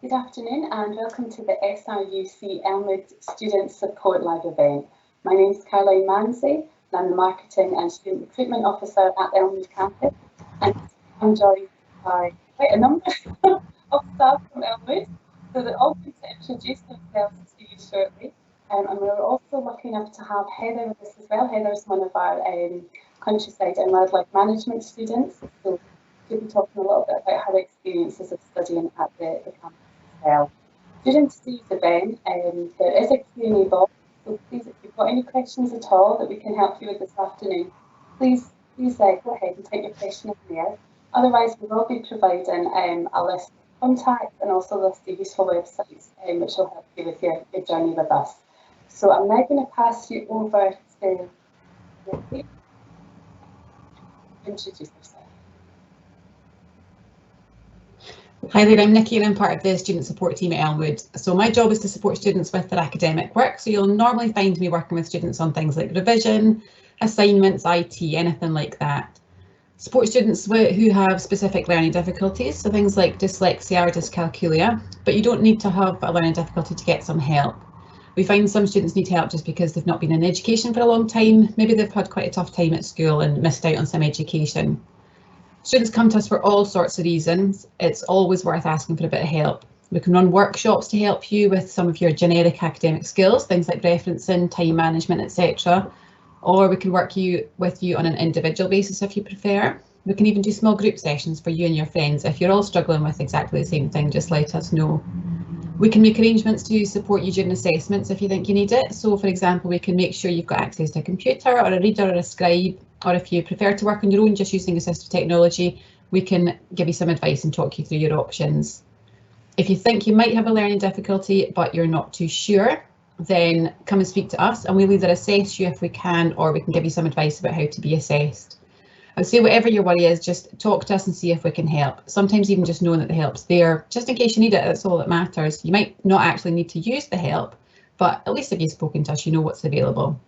Good afternoon and welcome to the SRUC Elmwood Student Support Lab event. My name is Caroline Manzi and I'm the Marketing and Student Recruitment Officer at Elmwood campus, and I'm joined by quite a number of staff from Elmwood, so they're all going to introduce themselves to you shortly. And we're also lucky enough to have Heather with us as well. Heather's one of our countryside and wildlife management students, so she'll be talking a little bit about her experiences of studying at the campus. Well, during today's event, there is a Q&A box, so please, if you've got any questions at all that we can help you with this afternoon, please go ahead and type your question in there. Otherwise, we will be providing a list of contacts and also a list of useful websites which will help you with your journey with us. So I'm now going to pass you over to Nikki. Introduce yourself. Hi there, I'm Nikki and I'm part of the student support team at Elmwood. So my job is to support students with their academic work. So you'll normally find me working with students on things like revision, assignments, IT, anything like that. Support students who have specific learning difficulties, so things like dyslexia or dyscalculia, but you don't need to have a learning difficulty to get some help. We find some students need help just because they've not been in education for a long time. Maybe they've had quite a tough time at school and missed out on some education. Students come to us for all sorts of reasons. It's always worth asking for a bit of help. We can run workshops to help you with some of your generic academic skills, things like referencing, time management, etc. Or we can work with you on an individual basis if you prefer. We can even do small group sessions for you and your friends. If you're all struggling with exactly the same thing, just let us know. We can make arrangements to support you during assessments if you think you need it. So for example, we can make sure you've got access to a computer or a reader or a scribe, or if you prefer to work on your own just using assistive technology, we can give you some advice and talk you through your options. If you think you might have a learning difficulty but you're not too sure, then come and speak to us and we'll either assess you if we can, or we can give you some advice about how to be assessed. I would say whatever your worry is, just talk to us and see if we can help. Sometimes even just knowing that the help's there, just in case you need it, that's all that matters. You might not actually need to use the help, but at least if you've spoken to us, you know what's available.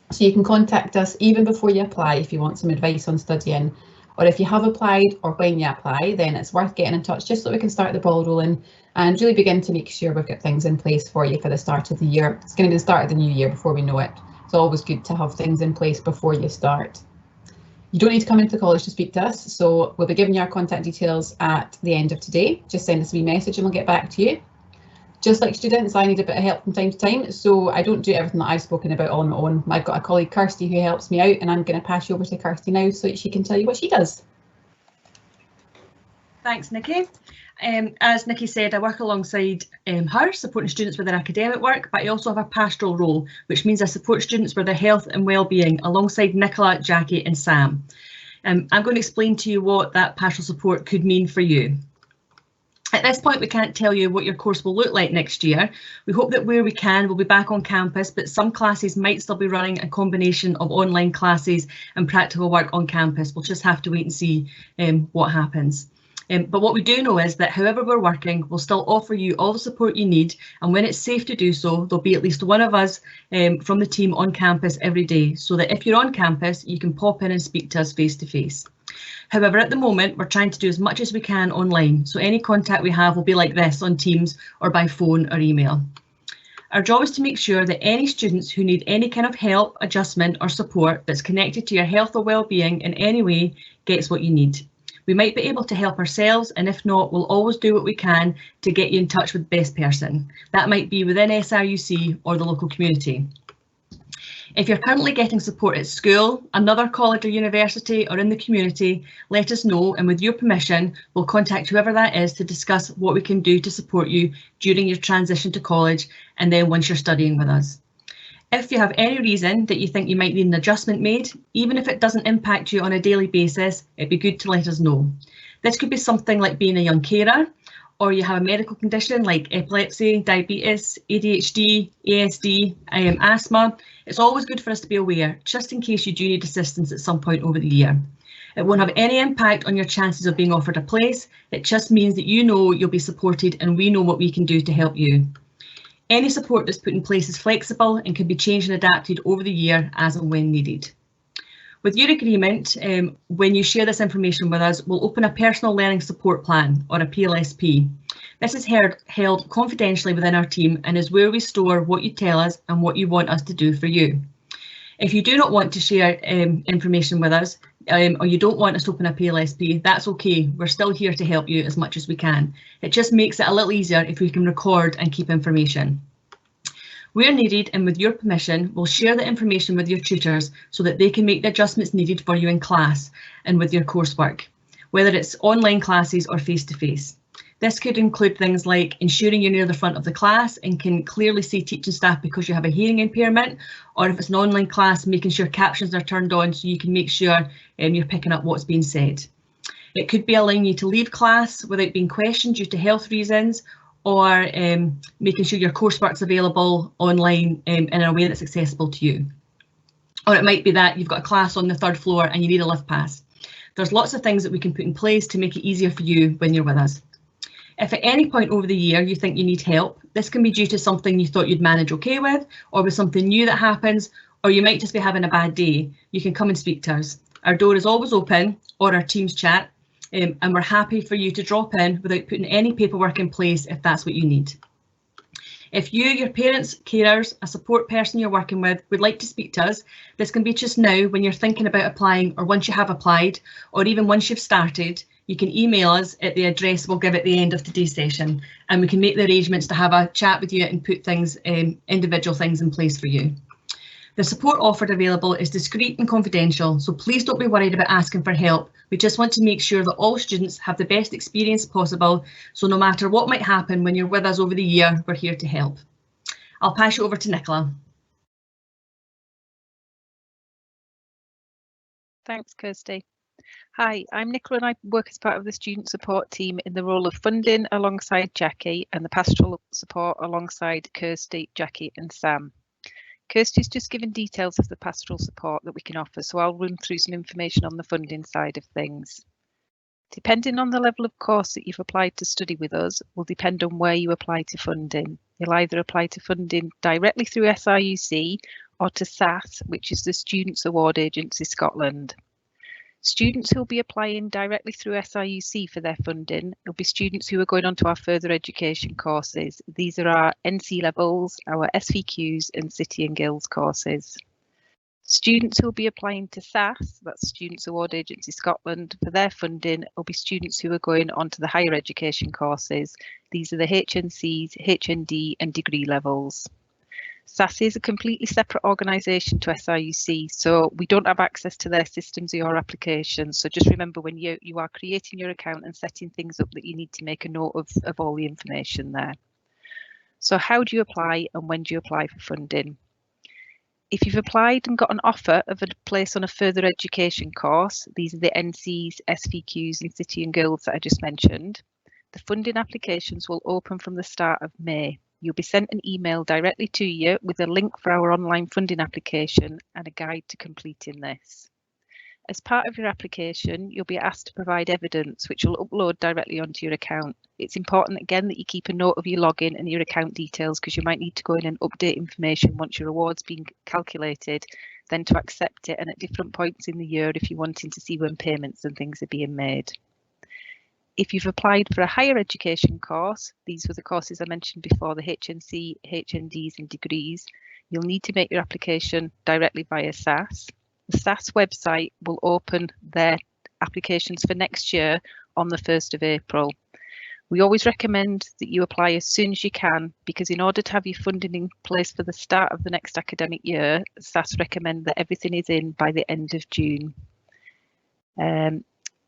So you can contact us even before you apply if you want some advice on studying, or if you have applied or when you apply, then it's worth getting in touch just so we can start the ball rolling and really begin to make sure we've got things in place for you for the start of the year. It's going to be the start of the new year before we know it. It's always good to have things in place before you start. You don't need to come into the college to speak to us, so we'll be giving you our contact details at the end of today. Just send us a wee message and we'll get back to you. Just like students, I need a bit of help from time to time, so I don't do everything that I've spoken about on my own. I've got a colleague, Kirsty, who helps me out, and I'm going to pass you over to Kirsty now so that she can tell you what she does. Thanks, Nikki. As Nikki said, I work alongside her, supporting students with their academic work, but I also have a pastoral role, which means I support students with their health and well-being alongside Nicola, Jackie and Sam. I'm going to explain to you what that pastoral support could mean for you. At this point, we can't tell you what your course will look like next year. We hope that where we can, we'll be back on campus, but some classes might still be running a combination of online classes and practical work on campus. We'll just have to wait and see what happens. But what we do know is that however we're working, we'll still offer you all the support you need, and when it's safe to do so, there'll be at least one of us from the team on campus every day, so that if you're on campus, you can pop in and speak to us face to face. However, at the moment, we're trying to do as much as we can online, so any contact we have will be like this on Teams or by phone or email. Our job is to make sure that any students who need any kind of help, adjustment or support that's connected to your health or well-being in any way gets what you need. We might be able to help ourselves, and if not, we'll always do what we can to get you in touch with the best person. That might be within SRUC or the local community. If you're currently getting support at school, another college or university, or in the community, let us know, and with your permission, we'll contact whoever that is to discuss what we can do to support you during your transition to college and then once you're studying with us. If you have any reason that you think you might need an adjustment made, even if it doesn't impact you on a daily basis, it'd be good to let us know. This could be something like being a young carer, or you have a medical condition like epilepsy, diabetes, ADHD, ASD, asthma. It's always good for us to be aware, just in case you do need assistance at some point over the year. It won't have any impact on your chances of being offered a place. It just means that you know you'll be supported and we know what we can do to help you. Any support that's put in place is flexible and can be changed and adapted over the year as and when needed. With your agreement, when you share this information with us, we'll open a personal learning support plan, or a PLSP. This is held confidentially within our team and is where we store what you tell us and what you want us to do for you. If you do not want to share information with us, or you don't want us to open a PLSP, that's okay. We're still here to help you as much as we can. It just makes it a little easier if we can record and keep information. Where needed and with your permission, we'll share the information with your tutors so that they can make the adjustments needed for you in class and with your coursework, whether it's online classes or face-to-face. This could include things like ensuring you're near the front of the class and can clearly see teaching staff because you have a hearing impairment, or if it's an online class, making sure captions are turned on so you can make sure you're picking up what's being said. It could be allowing you to leave class without being questioned due to health reasons, or making sure your coursework's available online in a way that's accessible to you. Or it might be that you've got a class on the 3rd floor and you need a lift pass. There's lots of things that we can put in place to make it easier for you when you're with us. If at any point over the year you think you need help, this can be due to something you thought you'd manage okay with, or with something new that happens, or you might just be having a bad day, you can come and speak to us. Our door is always open, or our Teams chat, and we're happy for you to drop in without putting any paperwork in place if that's what you need. If you, your parents, carers, a support person you're working with would like to speak to us, this can be just now when you're thinking about applying, or once you have applied, or even once you've started. You can email us at the address we'll give at the end of today's session, and we can make the arrangements to have a chat with you and put things, individual things in place for you. The support offered available is discreet and confidential, so please don't be worried about asking for help. We just want to make sure that all students have the best experience possible, so no matter what might happen when you're with us over the year, we're here to help. I'll pass you over to Nicola. Thanks, Kirsty. Hi, I'm Nicola and I work as part of the student support team in the role of funding alongside Jackie and the pastoral support alongside Kirsty, Jackie and Sam. Kirsty's just given details of the pastoral support that we can offer, so I'll run through some information on the funding side of things. Depending on the level of course that you've applied to study with us will depend on where you apply to funding. You'll either apply to funding directly through SRUC or to SAS, which is the Students Award Agency Scotland. Students who will be applying directly through SRUC for their funding will be students who are going on to our further education courses. These are our NC levels, our SVQs and City and Guilds courses. Students who will be applying to SAS, that's Students Award Agency Scotland, for their funding will be students who are going on to the higher education courses. These are the HNCs, HND and degree levels. SAS is a completely separate organisation to SRUC, so we don't have access to their systems or your applications. So just remember when you are creating your account and setting things up that you need to make a note of all the information there. So how do you apply and when do you apply for funding? If you've applied and got an offer of a place on a further education course, these are the NCs, SVQs and City and Guilds that I just mentioned, the funding applications will open from the start of May. You'll be sent an email directly to you with a link for our online funding application and a guide to completing this. As part of your application, you'll be asked to provide evidence which you'll upload directly onto your account. It's important again that you keep a note of your login and your account details because you might need to go in and update information once your award's been calculated, then to accept it and at different points in the year if you're wanting to see when payments and things are being made. If you've applied for a higher education course, these were the courses I mentioned before, the HNC, HNDs and degrees, you'll need to make your application directly via SAS. The SAS website will open their applications for next year on the 1st of April. We always recommend that you apply as soon as you can because in order to have your funding in place for the start of the next academic year, SAS recommend that everything is in by the end of June.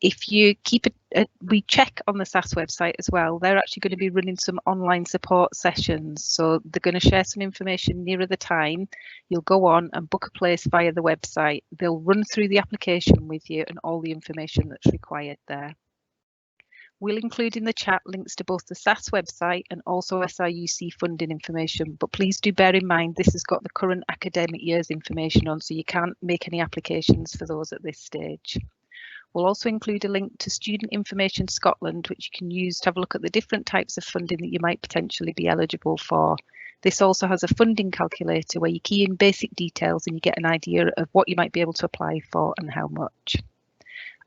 If you keep it, we check on the SAS website as well, they're actually going to be running some online support sessions. So they're going to share some information nearer the time. You'll go on and book a place via the website. They'll run through the application with you and all the information that's required there. We'll include in the chat links to both the SAS website and also SRUC funding information, but please do bear in mind this has got the current academic year's information on, so you can't make any applications for those at this stage. We'll also include a link to Student Information Scotland, which you can use to have a look at the different types of funding that you might potentially be eligible for. This also has a funding calculator where you key in basic details and you get an idea of what you might be able to apply for and how much.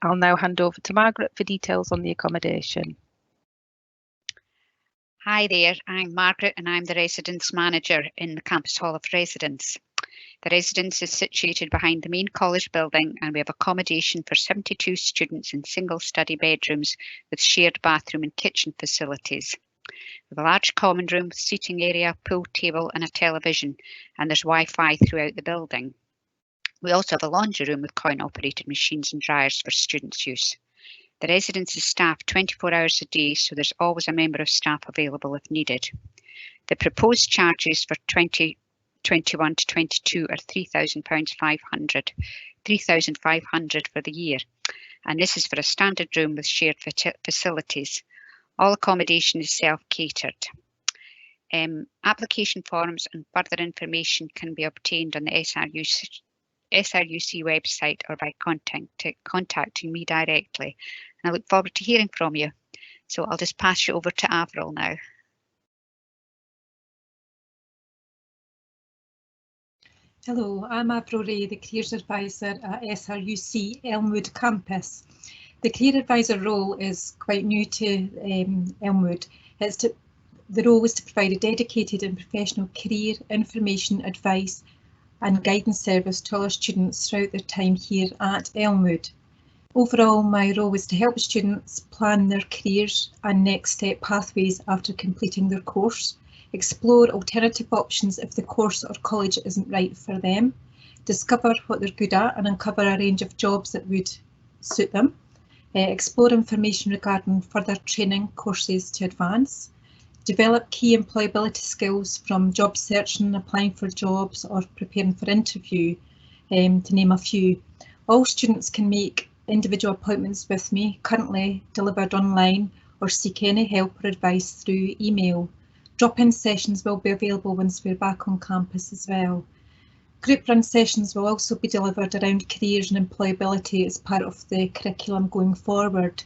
I'll now hand over to Margaret for details on the accommodation. Hi there, I'm Margaret and I'm the Residence Manager in the Campus Hall of Residence. The residence is situated behind the main college building and we have accommodation for 72 students in single study bedrooms with shared bathroom and kitchen facilities. We have a large common room with seating area, pool table and a television, and there's Wi-Fi throughout the building. We also have a laundry room with coin-operated machines and dryers for students' use. The residence is staffed 24 hours a day, so there's always a member of staff available if needed. The proposed charges for 2021 to 22 are £3,500 for the year, and this is for a standard room with shared facilities. All accommodation is self-catered. Application forms and further information can be obtained on the SRUC website or by contacting me directly. And I look forward to hearing from you. So I'll just pass you over to Avril now. Hello, I'm Avril Ray, the Careers Advisor at SRUC Elmwood campus. The Career Advisor role is quite new to Elmwood. The role is to provide a dedicated and professional career, information, advice and guidance service to all our students throughout their time here at Elmwood. Overall, my role is to help students plan their careers and next step pathways after completing their course, explore alternative options if the course or college isn't right for them, discover what they're good at and uncover a range of jobs that would suit them, explore information regarding further training courses to advance, develop key employability skills from job searching, applying for jobs or preparing for interview, to name a few. All students can make individual appointments with me, currently delivered online, or seek any help or advice through email. Drop-in sessions will be available once we're back on campus as well. Group run sessions will also be delivered around careers and employability as part of the curriculum going forward.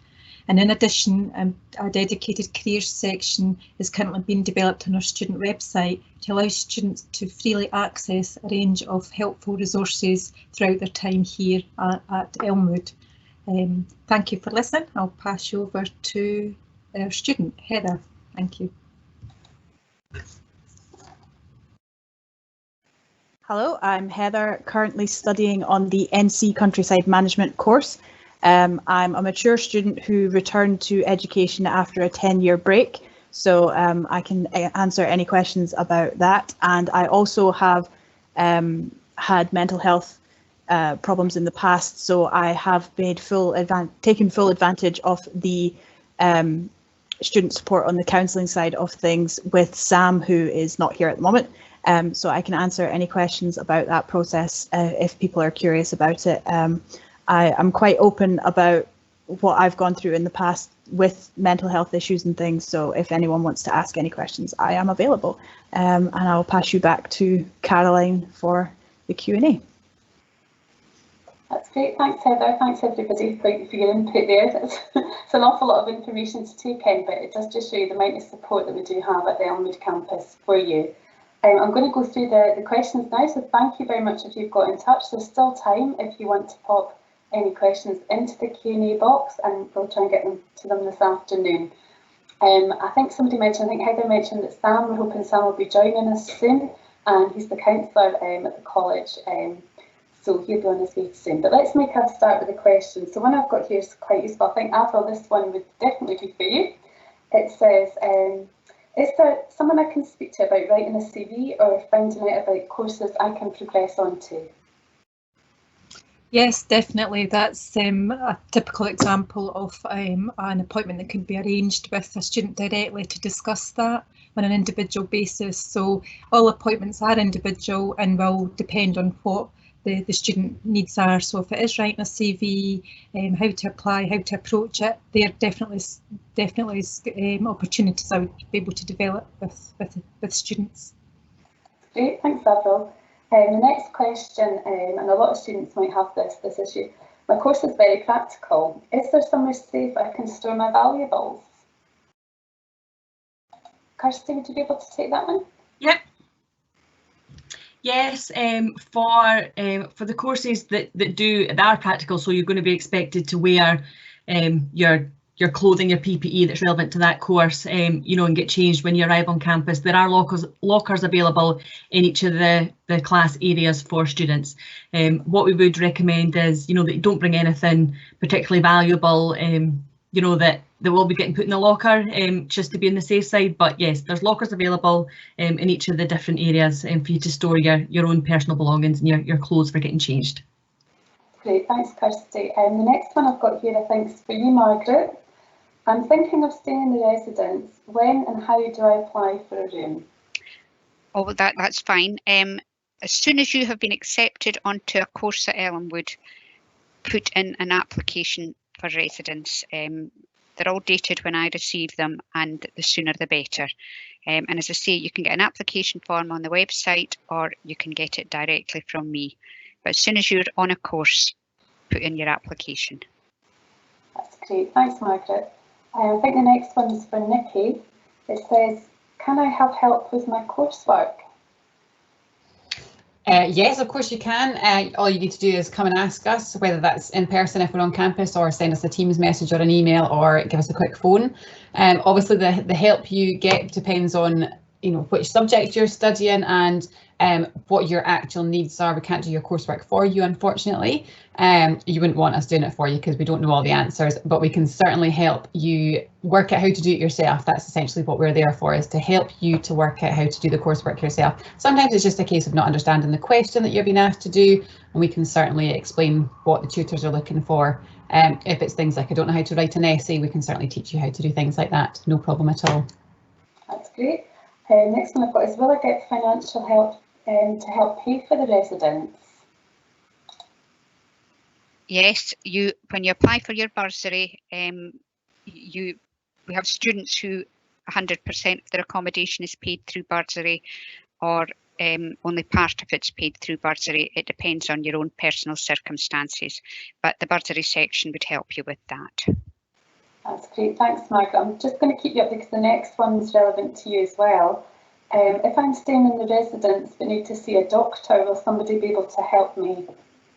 And in addition, a dedicated careers section is currently being developed on our student website to allow students to freely access a range of helpful resources throughout their time here at Elmwood. Thank you for listening. I'll pass you over to our student, Heather. Thank you. Hello, I'm Heather, currently studying on the NC Countryside Management course. I'm a mature student who returned to education after a 10-year break, so I can answer any questions about that. And I also have had mental health problems in the past, so I have made taken full advantage of the student support on the counselling side of things with Sam, who is not here at the moment. So I can answer any questions about that process if people are curious about it. I'm quite open about what I've gone through in the past with mental health issues and things, so if anyone wants to ask any questions, I am available. And I'll pass you back to Caroline for the Q&A. That's great, thanks Heather, thanks everybody for your input there. It's an awful lot of information to take in, but it does just show you the amount of support that we do have at the Elmwood campus for you. I'm going to go through the questions now, so thank you very much if you've got in touch. There's still time if you want to pop any questions into the Q&A box and we'll try and get them to them this afternoon. I think somebody mentioned, I think Heather mentioned that Sam, we're hoping Sam will be joining us soon, and he's the counsellor at the college, so he'll be on his way soon. But let's make a start with the questions. So one I've got here is quite useful. I think Avril, this one would definitely be for you. It says, is there someone I can speak to about writing a CV or finding out about courses I can progress onto? Yes, definitely. That's a typical example of an appointment that can be arranged with a student directly to discuss that on an individual basis. So all appointments are individual and will depend on what the student needs are. So if it is writing a CV, how to apply, how to approach it, there definitely opportunities I would be able to develop with students. Great, thanks Avril. The next question, and a lot of students might have this issue. My course is very practical. Is there somewhere safe I can store my valuables? Kirsty, would you be able to take that one? Yep. Yes, for the courses that are practical, so you're going to be expected to wear your your clothing, your PPE that's relevant to that course, you know, and get changed when you arrive on campus. There are lockers available in each of the class areas for students. What we would recommend is, you know, that you don't bring anything particularly valuable, you know, that will be getting put in the locker, just to be on the safe side. But yes, there's lockers available in each of the different areas for you to store your own personal belongings and your clothes for getting changed. Great, thanks Kirsty. The next one I've got here I think is for you, Margaret. I'm thinking of staying in the residence. When and how do I apply for a room? Oh, that's fine. As soon as you have been accepted onto a course at Elmwood, put in an application for residence. They're all dated when I receive them, and the sooner the better. And as I say, you can get an application form on the website, or you can get it directly from me. But as soon as you're on a course, put in your application. That's great, thanks Margaret. I think the next one is for Nikki. It says, can I have help with my coursework? Yes, of course you can. All you need to do is come and ask us, whether that's in person if we're on campus, or send us a Teams message or an email, or give us a quick phone. Obviously the help you get depends on, you know, which subject you're studying and what your actual needs are. We can't do your coursework for you, unfortunately. You wouldn't want us doing it for you because we don't know all the answers, but we can certainly help you work out how to do it yourself. That's essentially what we're there for, is to help you to work out how to do the coursework yourself. Sometimes it's just a case of not understanding the question that you're being asked to do, and we can certainly explain what the tutors are looking for. If it's things like I don't know how to write an essay, we can certainly teach you how to do things like that. No problem at all. That's great. Next one I've got is, will I get financial help to help pay for the residence? Yes, when you apply for your bursary, we have students who 100% of their accommodation is paid through bursary, or only part of it's paid through bursary. It depends on your own personal circumstances, but the bursary section would help you with that. That's great, thanks Margaret. I'm just going to keep you up because the next one's relevant to you as well. If I'm staying in the residence but need to see a doctor, will somebody be able to help me?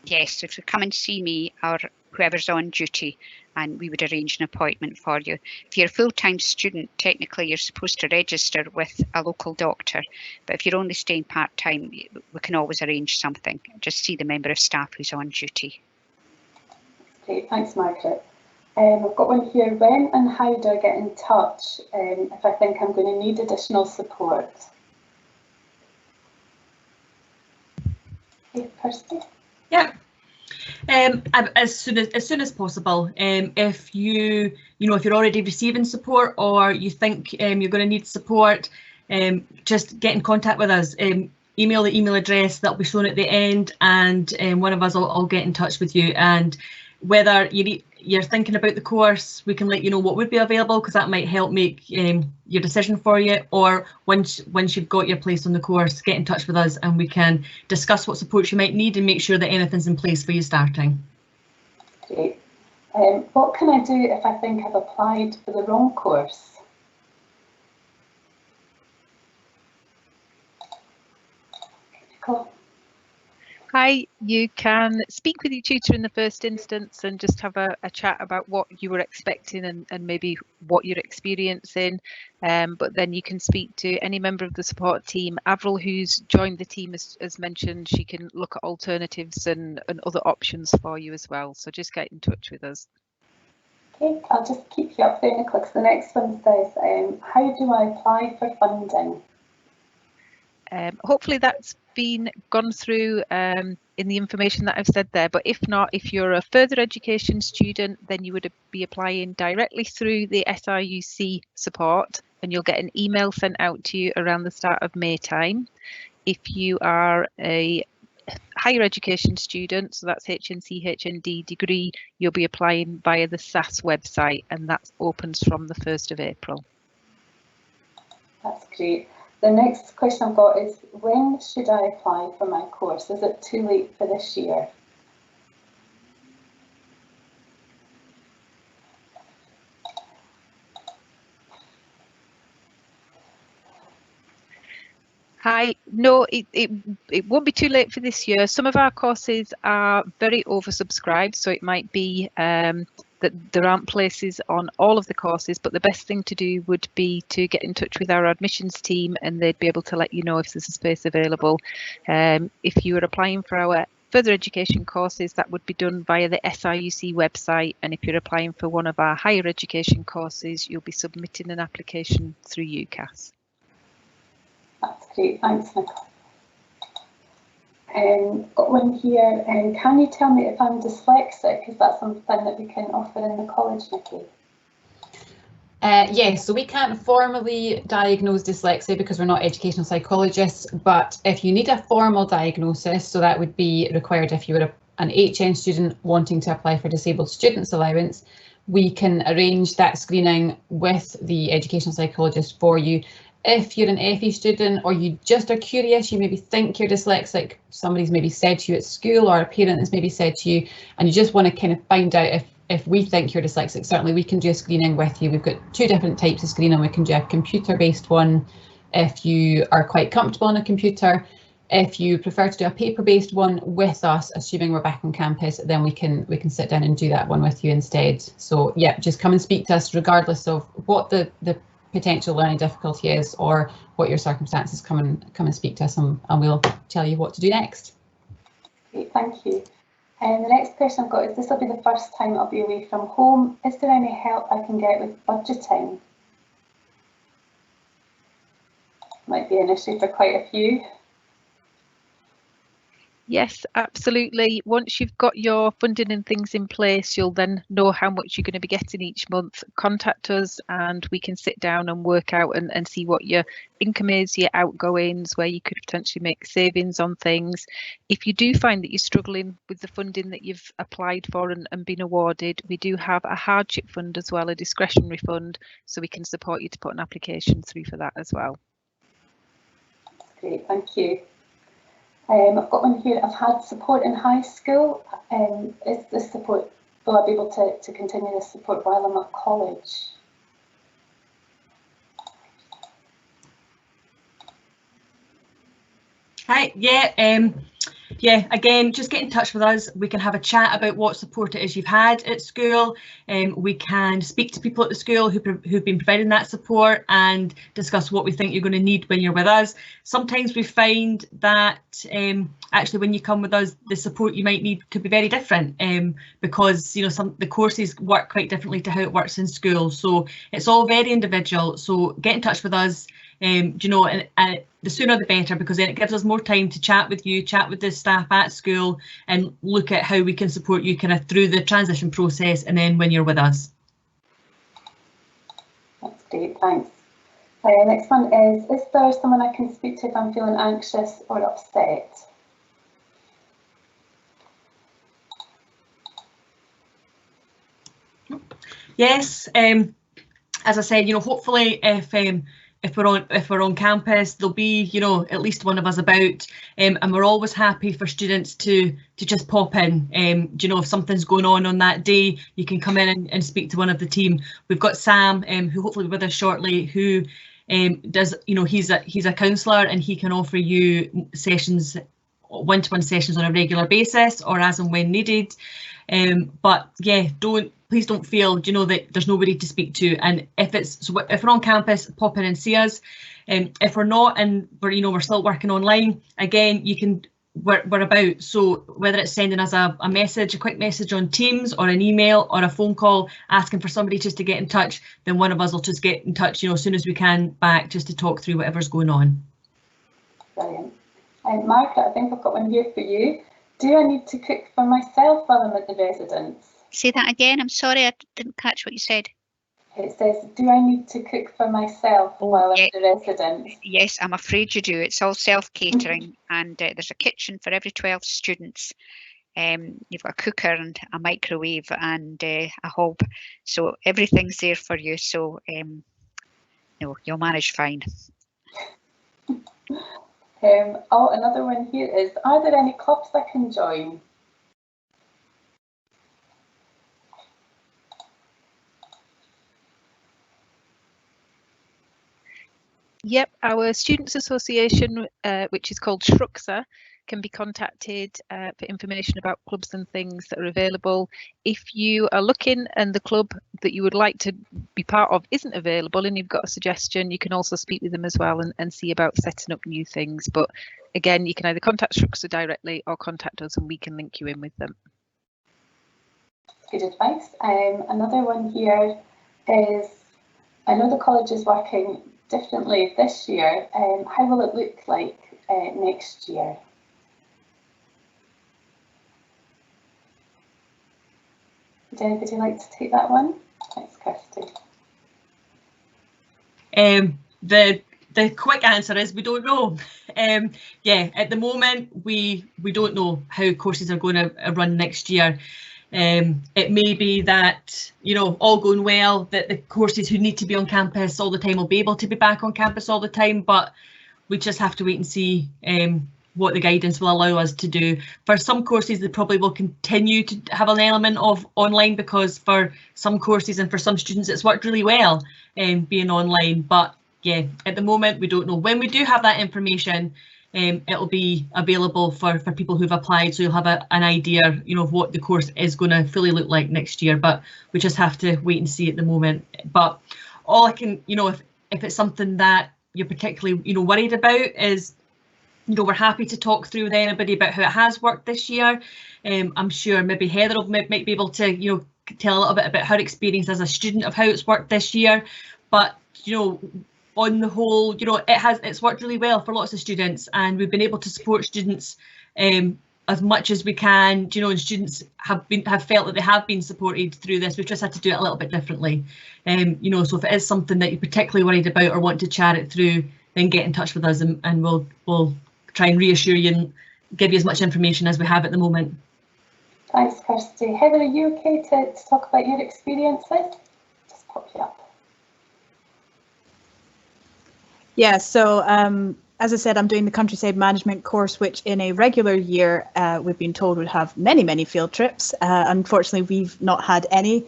Yes, if you come and see me or whoever's on duty, and we would arrange an appointment for you. If you're a full-time student, technically you're supposed to register with a local doctor, but if you're only staying part-time, we can always arrange something. Just see the member of staff who's on duty. Great, thanks Margaret. I've got one here. When and how do I get in touch if I think I'm going to need additional support? Okay, Kirsty? Yeah. As soon as possible. If you're already receiving support, or you think you're going to need support, just get in contact with us. Email the email address that'll be shown at the end, and one of us will get in touch with you. And whether you're thinking about the course, we can let you know what would be available, because that might help make your decision for you. Or once you've got your place on the course, get in touch with us and we can discuss what support you might need and make sure that anything's in place for you starting. Great. What can I do if I think I've applied for the wrong course? Cool. Hi, you can speak with your tutor in the first instance and just have a chat about what you were expecting and maybe what you're experiencing. But then you can speak to any member of the support team. Avril, who's joined the team, as mentioned, she can look at alternatives and other options for you as well. So just get in touch with us. Okay, I'll just keep you up there, Nicola. The next one says, how do I apply for funding? Hopefully that's been gone through in the information that I've said there, but if not, if you're a further education student, then you would be applying directly through the SRUC support, and you'll get an email sent out to you around the start of May time. If you are a higher education student, so that's HNC, HND degree, you'll be applying via the SAS website, and that opens from the 1st of April. That's great. The next question I've got is, when should I apply for my course? Is it too late for this year? Hi, no, it won't be too late for this year. Some of our courses are very oversubscribed, so it might be that there aren't places on all of the courses, but the best thing to do would be to get in touch with our admissions team and they'd be able to let you know if there's a space available. If you are applying for our further education courses, that would be done via the SRUC website, and if you're applying for one of our higher education courses, you'll be submitting an application through UCAS. That's great, thanks Nicola. Got one here, can you tell me if I'm dyslexic? Is that something that we can offer in the college, Nikki? Yes, so we can't formally diagnose dyslexia because we're not educational psychologists, but if you need a formal diagnosis, so that would be required if you were an HN student wanting to apply for disabled students allowance, we can arrange that screening with the educational psychologist for you. If you're an FE student or you just are curious, you maybe think you're dyslexic, somebody's maybe said to you at school or a parent has maybe said to you, and you just want to kind of find out if we think you're dyslexic, certainly we can do a screening with you. We've got 2 different types of screening. We can do a computer-based one if you are quite comfortable on a computer. If you prefer to do a paper-based one with us, assuming we're back on campus, then we can sit down and do that one with you instead. So yeah, just come and speak to us regardless of what the potential learning difficulty is or what your circumstances. Come and speak to us and we'll tell you what to do next. Great, thank you. And the next question I've got is, this will be the first time I'll be away from home. Is there any help I can get with budgeting? Might be an issue for quite a few. Yes, absolutely. Once you've got your funding and things in place, you'll then know how much you're going to be getting each month. Contact us and we can sit down and work out and see what your income is, your outgoings, where you could potentially make savings on things. If you do find that you're struggling with the funding that you've applied for and been awarded, we do have a hardship fund as well, a discretionary fund, so we can support you to put an application through for that as well. That's great, thank you. I've got one here. I've had support in high school. Is this support, will I be able to continue this support while I'm at college? Hi, yeah, again, just get in touch with us. We can have a chat about what support it is you've had at school. We can speak to people at the school who've been providing that support and discuss what we think you're going to need when you're with us. Sometimes we find that actually when you come with us, the support you might need could be very different because the courses work quite differently to how it works in school. So it's all very individual. So get in touch with us. And the sooner the better, because then it gives us more time to chat with you, chat with the staff at school and look at how we can support you kind of through the transition process and then when you're with us. That's great, thanks. Next one is there someone I can speak to if I'm feeling anxious or upset? Yes, as I said, hopefully if we're on campus, there'll be at least one of us about, and we're always happy for students to just pop in. If something's going on that day, you can come in and speak to one of the team. We've got Sam, who hopefully will be with us shortly, who does he's a counsellor and he can offer you sessions, one-to-one sessions on a regular basis or as and when needed. But yeah, please don't feel that there's nobody to speak to, and if we're on campus, pop in and see us. If we're not and we're still working online, again we're about, so whether it's sending us a quick message on Teams or an email or a phone call asking for somebody just to get in touch, then one of us will just get in touch as soon as we can back, just to talk through whatever's going on. Brilliant. And Margaret, I think I've got one here for you. Do I need to cook for myself while I'm at the residence? Say that again, I'm sorry, I didn't catch what you said. It says, do I need to cook for myself while I'm at the residence? Yes, I'm afraid you do. It's all self-catering and there's a kitchen for every 12 students. You've got a cooker and a microwave and a hob, so everything's there for you, so no, you'll manage fine. Another one here is, are there any clubs I can join? Yep, our Students Association, which is called SHRUCSA, can be contacted for information about clubs and things that are available. If you are looking and the club that you would like to be part of isn't available and you've got a suggestion, you can also speak with them as well and see about setting up new things. But again, you can either contact Structure directly or contact us and we can link you in with them. Good advice. Another one here is, I know the college is working differently this year. How will it look like next year? Would anybody like to take that one? Thanks, Kirsty. The quick answer is we don't know. Yeah, at the moment we don't know how courses are going to run next year. It may be that, you know, all going well, that the courses who need to be on campus all the time will be able to be back on campus all the time, but we just have to wait and see what the guidance will allow us to do. For some courses, they probably will continue to have an element of online, because for some courses and for some students it's worked really well being online. But yeah, at the moment we don't know. When we do have that information, it'll be available for people who've applied, so you'll have an idea, you know, of what the course is going to fully look like next year. But we just have to wait and see at the moment. But all I can, you know, if it's something that you're particularly, you know, worried about, is, you know, we're happy to talk through with anybody about how it has worked this year. I'm sure maybe Heather might be able to, you know, tell a little bit about her experience as a student of how it's worked this year. But, you know, on the whole, you know, it's worked really well for lots of students, and we've been able to support students as much as we can, you know, and students have felt that they have been supported through this. We've just had to do it a little bit differently. You know, so if it is something that you're particularly worried about or want to chat it through, then get in touch with us and we'll try and reassure you and give you as much information as we have at the moment. Thanks, Kirsty. Heather, are you okay to talk about your experiences? Just pop you up. Yeah, so as I said, I'm doing the countryside management course, which in a regular year we've been told would have many field trips. Unfortunately, we've not had any.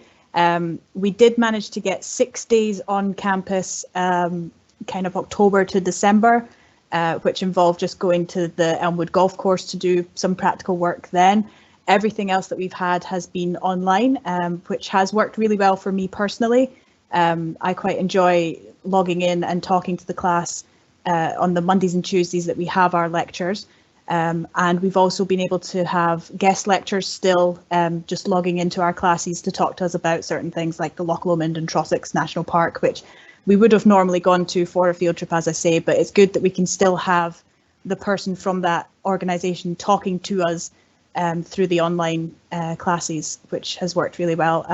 We did manage to get 6 days on campus, kind of October to December, which involved just going to the Elmwood golf course to do some practical work then. Everything else that we've had has been online, which has worked really well for me personally. I quite enjoy logging in and talking to the class on the Mondays and Tuesdays that we have our lectures. And we've also been able to have guest lectures still, just logging into our classes to talk to us about certain things like the Loch Lomond and Trossachs National Park, which we would have normally gone to for a field trip, as I say, but it's good that we can still have the person from that organisation talking to us through the online classes, which has worked really well.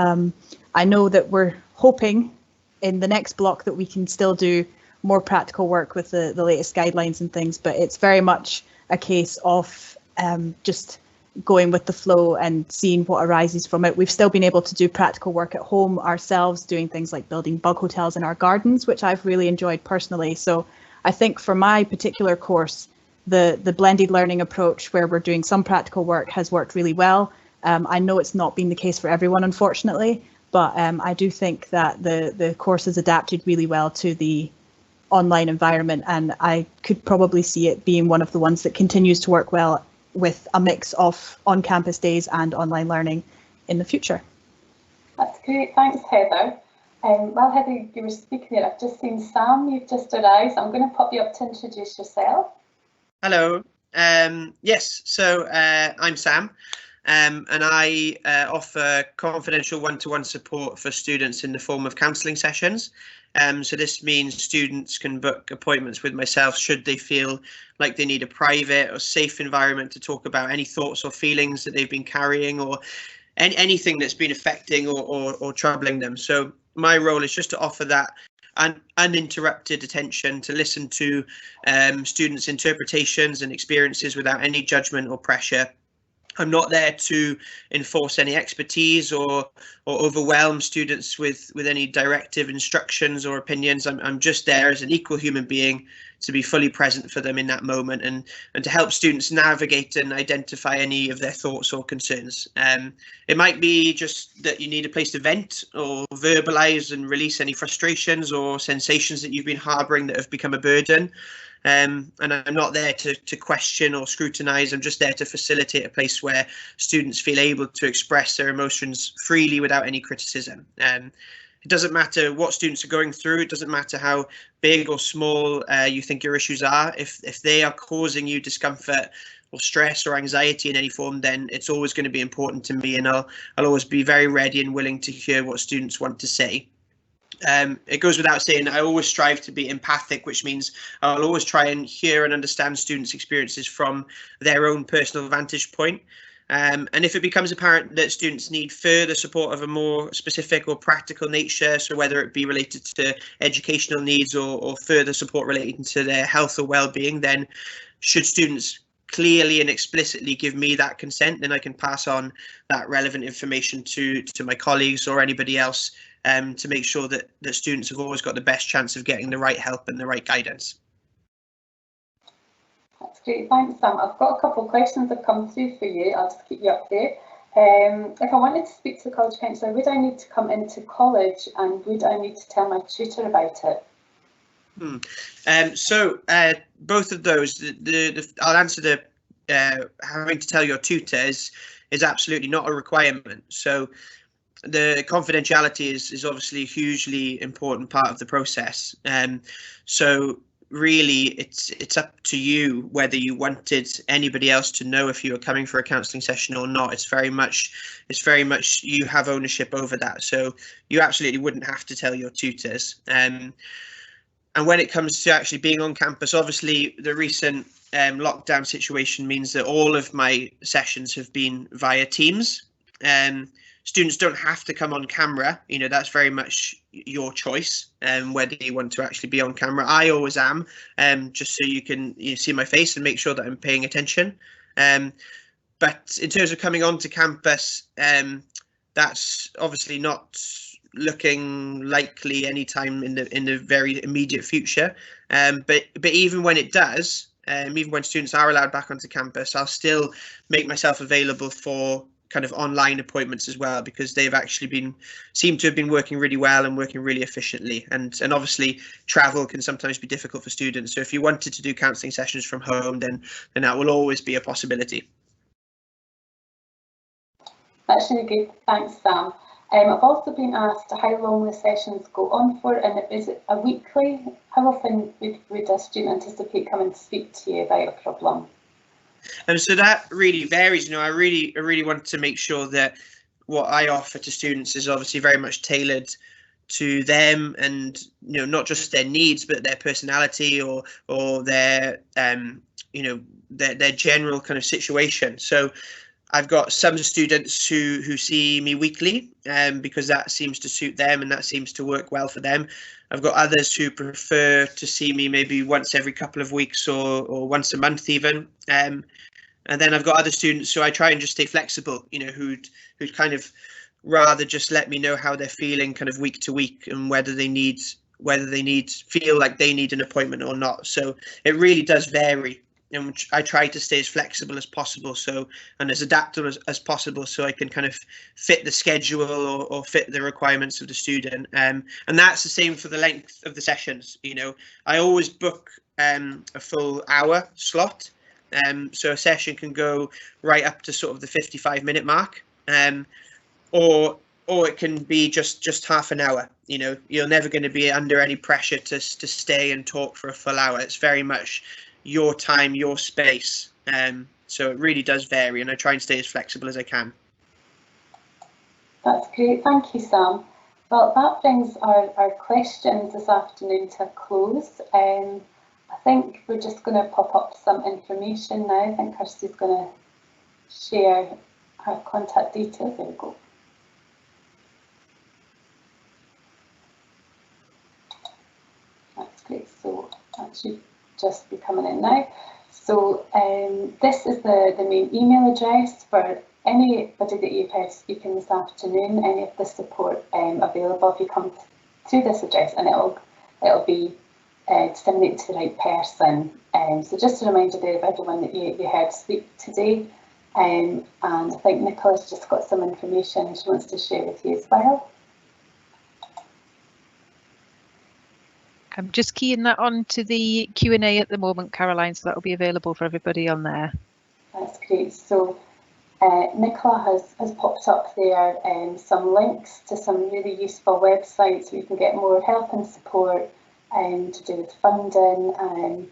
I know that we're hoping in the next block that we can still do more practical work with the latest guidelines and things, but it's very much a case of just going with the flow and seeing what arises from it. We've still been able to do practical work at home ourselves, doing things like building bug hotels in our gardens, which I've really enjoyed personally. So I think for my particular course, the blended learning approach, where we're doing some practical work, has worked really well. I know it's not been the case for everyone, unfortunately, but I do think that the course has adapted really well to the online environment, and I could probably see it being one of the ones that continues to work well with a mix of on-campus days and online learning in the future. That's great, thanks Heather. Well Heather, you were speaking there, I've just seen Sam, you've just arrived, so I'm going to pop you up to introduce yourself. Hello, yes, so I'm Sam, and I offer confidential one-to-one support for students in the form of counselling sessions. So this means students can book appointments with myself should they feel like they need a private or safe environment to talk about any thoughts or feelings that they've been carrying, or anything that's been affecting or troubling them. So my role is just to offer that uninterrupted attention, to listen to students' interpretations and experiences without any judgment or pressure. I'm not there to enforce any expertise or overwhelm students with any directive instructions or opinions. I'm just there as an equal human being to be fully present for them in that moment, and to help students navigate and identify any of their thoughts or concerns. It might be just that you need a place to vent or verbalise and release any frustrations or sensations that you've been harbouring that have become a burden. and I'm not there to question or scrutinise. I'm just there to facilitate a place where students feel able to express their emotions freely without any criticism. It doesn't matter what students are going through. It doesn't matter how big or small you think your issues are. If they are causing you discomfort or stress or anxiety in any form, then it's always going to be important to me, and I'll always be very ready and willing to hear what students want to say. It goes without saying, I always strive to be empathic, which means I'll always try and hear and understand students' experiences from their own personal vantage point. And if it becomes apparent that students need further support of a more specific or practical nature, so whether it be related to educational needs or further support relating to their health or well-being, then should students clearly and explicitly give me that consent, then I can pass on that relevant information to my colleagues or anybody else, to make sure that students have always got the best chance of getting the right help and the right guidance. That's great, thanks Sam. I've got a couple of questions that have come through for you. I'll just keep you up there. If I wanted to speak to the college counsellor, would I need to come into college, and would I need to tell my tutor about it? So both of those, I'll answer the having to tell your tutor is absolutely not a requirement. So the confidentiality is obviously a hugely important part of the process. So really it's up to you whether you wanted anybody else to know if you were coming for a counselling session or not. It's very much you have ownership over that. So you absolutely wouldn't have to tell your tutors. And when it comes to actually being on campus, obviously the recent lockdown situation means that all of my sessions have been via Teams. Students don't have to come on camera, you know, that's very much your choice, whether you want to actually be on camera. I always am, just so you can see my face and make sure that I'm paying attention. But in terms of coming onto campus, that's obviously not looking likely anytime in the very immediate future. But even when it does, even when students are allowed back onto campus, I'll still make myself available for kind of online appointments as well, because they've actually seem to have been working really well and working really efficiently. And obviously travel can sometimes be difficult for students. So if you wanted to do counselling sessions from home, then that will always be a possibility. That's really good, thanks Sam. I've also been asked how long the sessions go on for, and is it a weekly? How often would a student anticipate coming to speak to you about a problem? So that really varies. You know, I really want to make sure that what I offer to students is obviously very much tailored to them, and not just their needs, but their personality or their their general kind of situation. So I've got some students who see me weekly, because that seems to suit them and that seems to work well for them. I've got others who prefer to see me maybe once every couple of weeks or once a month even. And then I've got other students who I try and just stay flexible, who'd kind of rather just let me know how they're feeling kind of week to week, and whether they feel like they need an appointment or not. So it really does vary. And I try to stay as flexible as possible, and as adaptable as possible, so I can kind of fit the schedule or fit the requirements of the student. And that's the same for the length of the sessions. I always book a full hour slot. So a session can go right up to sort of the 55-minute mark, or it can be just half an hour. You're never going to be under any pressure to stay and talk for a full hour. It's very much your time, your space. So it really does vary, and I try and stay as flexible as I can. That's great, thank you Sam. Well, that brings our questions this afternoon to a close. I think we're just going to pop up some information now. I think Kirsty's going to share her contact details. There we go. That's great, so that should just be coming in now. So this is the main email address for anybody that you've heard speaking this afternoon. Any of the support available, if you come to this address, and it'll be disseminated to the right person. So just a reminder there of everyone that you heard speak today. And I think Nicola's just got some information she wants to share with you as well. I'm just keying that on to the Q&A at the moment, Caroline, so that will be available for everybody on there. That's great. So Nicola has popped up there some links to some really useful websites where you can get more help and support to do with funding and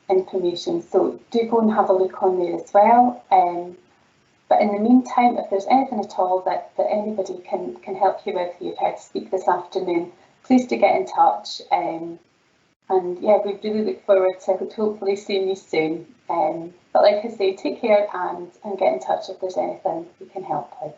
information. So do go and have a look on there as well. But in the meantime, if there's anything at all that anybody can help you with, who you've heard speak this afternoon, please do get in touch. And yeah, we really look forward to hopefully seeing you soon. But like I say, take care and get in touch if there's anything we can help with.